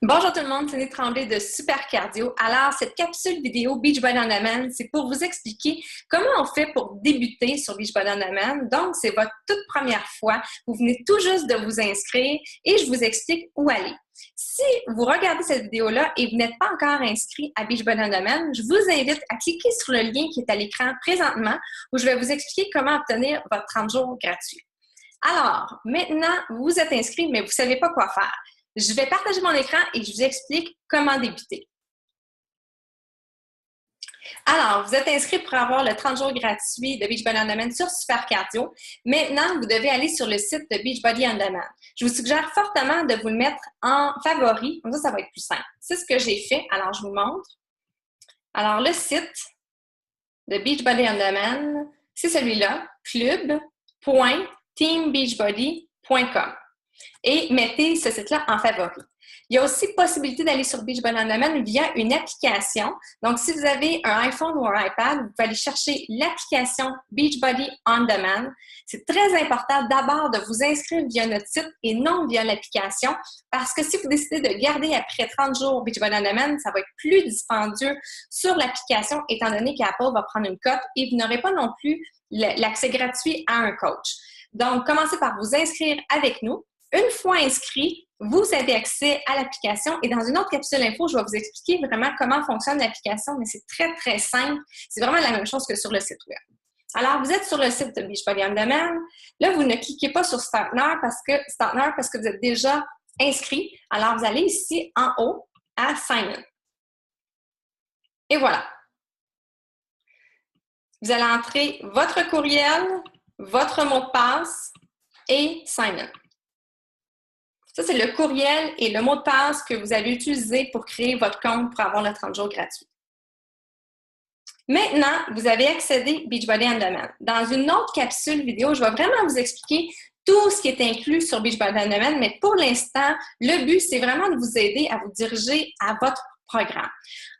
Bonjour tout le monde, c'est Nid Tremblay de Super Cardio. Alors, cette capsule vidéo Beachbody on Demand, c'est pour vous expliquer comment on fait pour débuter sur Beachbody on Demand. Donc, c'est votre toute première fois. Vous venez tout juste de vous inscrire et je vous explique où aller. Si vous regardez cette vidéo-là et vous n'êtes pas encore inscrit à Beachbody on Demand, je vous invite à cliquer sur le lien qui est à l'écran présentement où je vais vous expliquer comment obtenir votre 30 jours gratuit. Alors, maintenant, vous êtes inscrit, mais vous ne savez pas quoi faire. Je vais partager mon écran et je vous explique comment débuter. Alors, vous êtes inscrit pour avoir le 30 jours gratuit de Beachbody on Demand sur Super Cardio. Maintenant, vous devez aller sur le site de Beachbody on Demand. Je vous suggère fortement de vous le mettre en favori, comme ça va être plus simple. C'est ce que j'ai fait, alors je vous montre. Alors, le site de Beachbody on Demand, c'est celui-là, club.teambeachbody.com. Et mettez ce site-là en favori. Il y a aussi possibilité d'aller sur Beachbody on Demand via une application. Donc, si vous avez un iPhone ou un iPad, vous pouvez aller chercher l'application Beachbody on Demand. C'est très important d'abord de vous inscrire via notre site et non via l'application parce que si vous décidez de garder après 30 jours Beachbody on Demand, ça va être plus dispendieux sur l'application étant donné qu'Apple va prendre une cote et vous n'aurez pas non plus l'accès gratuit à un coach. Donc, commencez par vous inscrire avec nous. Une fois inscrit, vous avez accès à l'application et dans une autre capsule info, je vais vous expliquer vraiment comment fonctionne l'application, mais c'est très, très simple. C'est vraiment la même chose que sur le site web. Alors, vous êtes sur le site de Beachbody on Demand. Là, vous ne cliquez pas sur Start Now parce que vous êtes déjà inscrit. Alors, vous allez ici en haut à Sign In. Et voilà. Vous allez entrer votre courriel, votre mot de passe et Sign In. Ça, c'est le courriel et le mot de passe que vous allez utiliser pour créer votre compte pour avoir le 30 jours gratuit. Maintenant, vous avez accédé Beachbody on Demand. Dans une autre capsule vidéo, je vais vraiment vous expliquer tout ce qui est inclus sur Beachbody on Demand, mais pour l'instant, le but, c'est vraiment de vous aider à vous diriger à votre programme.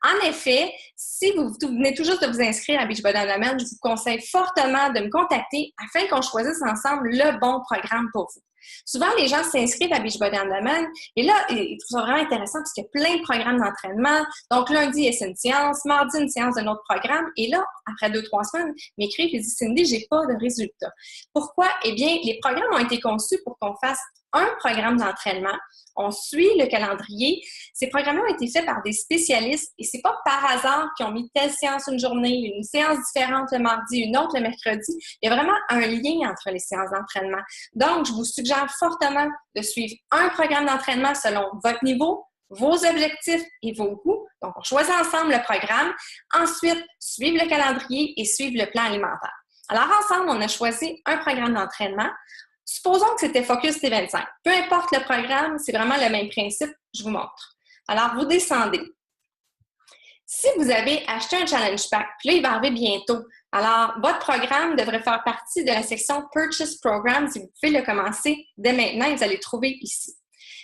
En effet, si vous venez tout juste de vous inscrire à Beachbody on Demand, je vous conseille fortement de me contacter afin qu'on choisisse ensemble le bon programme pour vous. Souvent, les gens s'inscrivent à Beachbody on Demand et là, ils trouvent ça vraiment intéressant parce qu'il y a plein de programmes d'entraînement. Donc, lundi, c'est une séance, mardi, une séance d'un autre programme. Et là, après 2-3 semaines, ils m'écrivent et disent « Cindy, j'ai pas de résultats. » Pourquoi? Eh bien, les programmes ont été conçus pour qu'on fasse un programme d'entraînement. On suit le calendrier. Ces programmes ont été faits par des spécialistes et c'est pas par hasard qu'ils ont mis telle séance une journée, une séance différente le mardi, une autre le mercredi. Il y a vraiment un lien entre les séances d'entraînement. Donc, je vous suggère fortement de suivre un programme d'entraînement selon votre niveau, vos objectifs et vos goûts. Donc, on choisit ensemble le programme. Ensuite, suivre le calendrier et suivre le plan alimentaire. Alors, ensemble, on a choisi un programme d'entraînement. Supposons que c'était Focus T25. Peu importe le programme, c'est vraiment le même principe. Je vous montre. Alors, vous descendez. Si vous avez acheté un Challenge Pack, puis là, il va arriver bientôt. Alors, votre programme devrait faire partie de la section Purchase Program. Si vous pouvez le commencer dès maintenant, vous allez le trouver ici.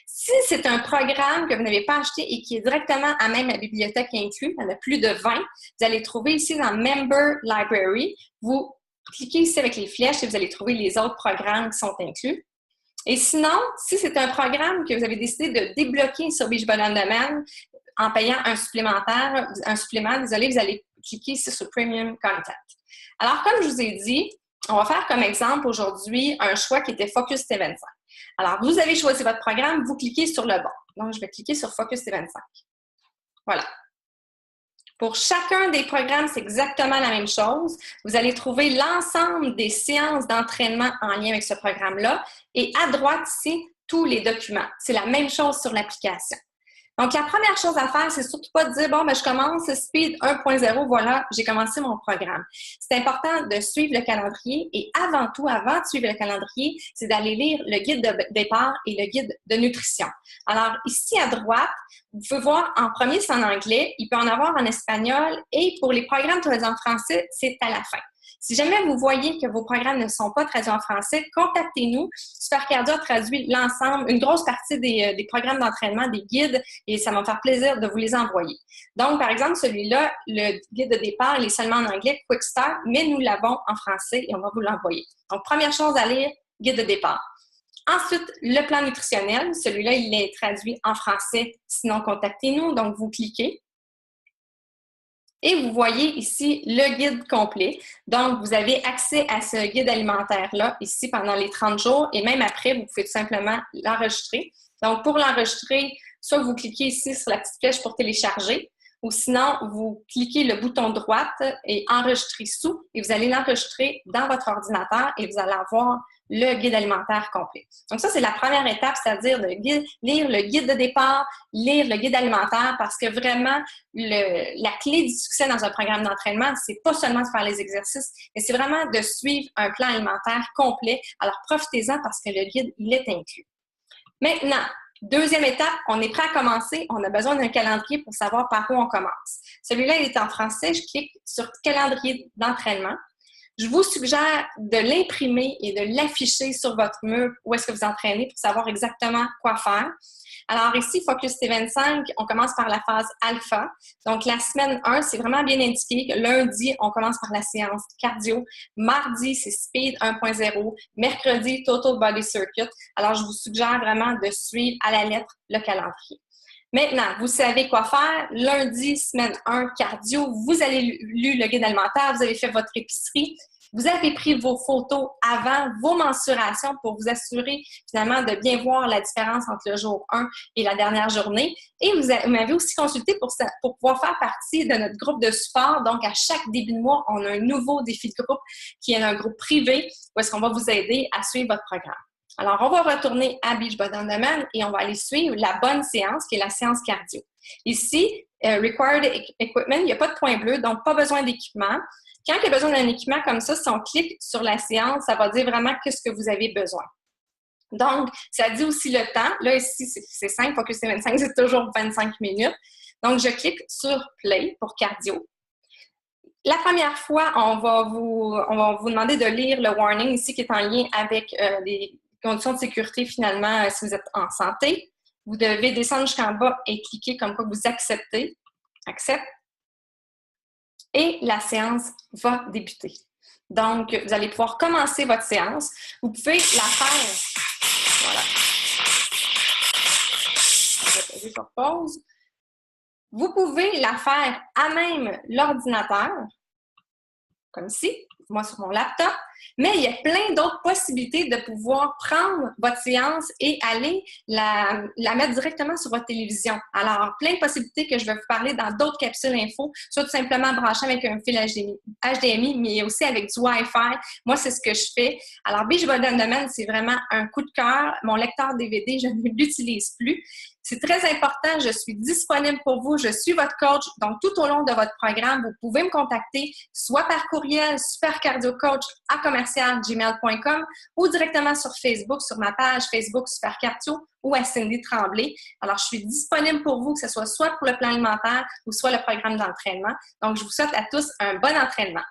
Si c'est un programme que vous n'avez pas acheté et qui est directement à même la bibliothèque inclus, il y en a plus de 20, vous allez le trouver ici dans Member Library. Vous cliquez ici avec les flèches et vous allez trouver les autres programmes qui sont inclus. Et sinon, si c'est un programme que vous avez décidé de débloquer sur Beachbody on Demand en payant un supplément, désolé, vous allez cliquer ici sur Premium Content. Alors, comme je vous ai dit, on va faire comme exemple aujourd'hui un choix qui était Focus T25. Alors, vous avez choisi votre programme, vous cliquez sur le bon. Donc, je vais cliquer sur Focus T25. Voilà. Pour chacun des programmes, c'est exactement la même chose. Vous allez trouver l'ensemble des séances d'entraînement en lien avec ce programme-là. Et à droite, ici, tous les documents. C'est la même chose sur l'application. Donc, la première chose à faire, c'est surtout pas de dire « Bon, ben, je commence Speed 1.0, voilà, j'ai commencé mon programme. » C'est important de suivre le calendrier et avant tout, avant de suivre le calendrier, c'est d'aller lire le guide de départ et le guide de nutrition. Alors, ici à droite, vous pouvez voir en premier, c'est en anglais, il peut en avoir en espagnol et pour les programmes traduits en français, c'est à la fin. Si jamais vous voyez que vos programmes ne sont pas traduits en français, contactez-nous. Super Cardio traduit l'ensemble, une grosse partie des programmes d'entraînement, des guides, et ça va me faire plaisir de vous les envoyer. Donc, par exemple, celui-là, le guide de départ, il est seulement en anglais, Quick Start, mais nous l'avons en français et on va vous l'envoyer. Donc, première chose à lire, guide de départ. Ensuite, le plan nutritionnel. Celui-là, il est traduit en français. Sinon, contactez-nous. Donc, vous cliquez. Et vous voyez ici le guide complet. Donc, vous avez accès à ce guide alimentaire-là ici pendant les 30 jours et même après, vous pouvez tout simplement l'enregistrer. Donc, pour l'enregistrer, soit vous cliquez ici sur la petite flèche pour télécharger ou sinon, vous cliquez le bouton droite et enregistrer sous et vous allez l'enregistrer dans votre ordinateur et vous allez avoir le guide alimentaire complet. Donc ça, c'est la première étape, c'est-à-dire de lire le guide de départ, lire le guide alimentaire parce que vraiment, la clé du succès dans un programme d'entraînement, c'est pas seulement de faire les exercices, mais c'est vraiment de suivre un plan alimentaire complet. Alors, profitez-en parce que le guide, il est inclus. Maintenant, deuxième étape, on est prêt à commencer. On a besoin d'un calendrier pour savoir par où on commence. Celui-là, il est en français. Je clique sur « Calendrier d'entraînement ». Je vous suggère de l'imprimer et de l'afficher sur votre mur où est-ce que vous entraînez pour savoir exactement quoi faire. Alors ici, Focus T25, on commence par la phase alpha. Donc la semaine 1, c'est vraiment bien indiqué que lundi, on commence par la séance cardio. Mardi, c'est Speed 1.0. Mercredi, Total Body Circuit. Alors je vous suggère vraiment de suivre à la lettre le calendrier. Maintenant, vous savez quoi faire. Lundi, semaine 1, cardio, vous avez lu le guide alimentaire, vous avez fait votre épicerie, vous avez pris vos photos avant, vos mensurations pour vous assurer finalement de bien voir la différence entre le jour 1 et la dernière journée. Et vous m'avez aussi consulté pour pouvoir faire partie de notre groupe de support. Donc, à chaque début de mois, on a un nouveau défi de groupe qui est un groupe privé où est-ce qu'on va vous aider à suivre votre programme. Alors, on va retourner à Beachbody On Demand et on va aller suivre la bonne séance, qui est la séance cardio. Ici, Required Equipment, il n'y a pas de point bleu, donc pas besoin d'équipement. Quand il y a besoin d'un équipement comme ça, si on clique sur la séance, ça va dire vraiment qu'est-ce que vous avez besoin. Donc, ça dit aussi le temps. Là, ici, c'est 5, Focus T25, c'est toujours 25 minutes. Donc, je clique sur Play pour cardio. La première fois, on va vous demander de lire le warning ici qui est en lien avec les conditions de sécurité finalement si vous êtes en santé. Vous devez descendre jusqu'en bas et cliquer comme quoi vous acceptez. Accepte. Et la séance va débuter. Donc, vous allez pouvoir commencer votre séance. Vous pouvez la faire. Voilà. Je vais poser sur pause. Vous pouvez la faire à même l'ordinateur, comme ici, moi sur mon laptop, mais il y a plein d'autres possibilités de pouvoir prendre votre séance et aller la mettre directement sur votre télévision. Alors, plein de possibilités que je vais vous parler dans d'autres capsules info, soit tout simplement brancher avec un fil HDMI, mais aussi avec du Wi-Fi. Moi, c'est ce que je fais. Alors, Beachbody On Demand, c'est vraiment un coup de cœur. Mon lecteur DVD, je ne l'utilise plus. C'est très important, je suis disponible pour vous, je suis votre coach. Donc, tout au long de votre programme, vous pouvez me contacter soit par courriel supercardiocoach@gmail.com ou directement sur Facebook, sur ma page Facebook Supercardio ou à Cindy Tremblay. Alors, je suis disponible pour vous, que ce soit pour le plan alimentaire ou soit le programme d'entraînement. Donc, je vous souhaite à tous un bon entraînement.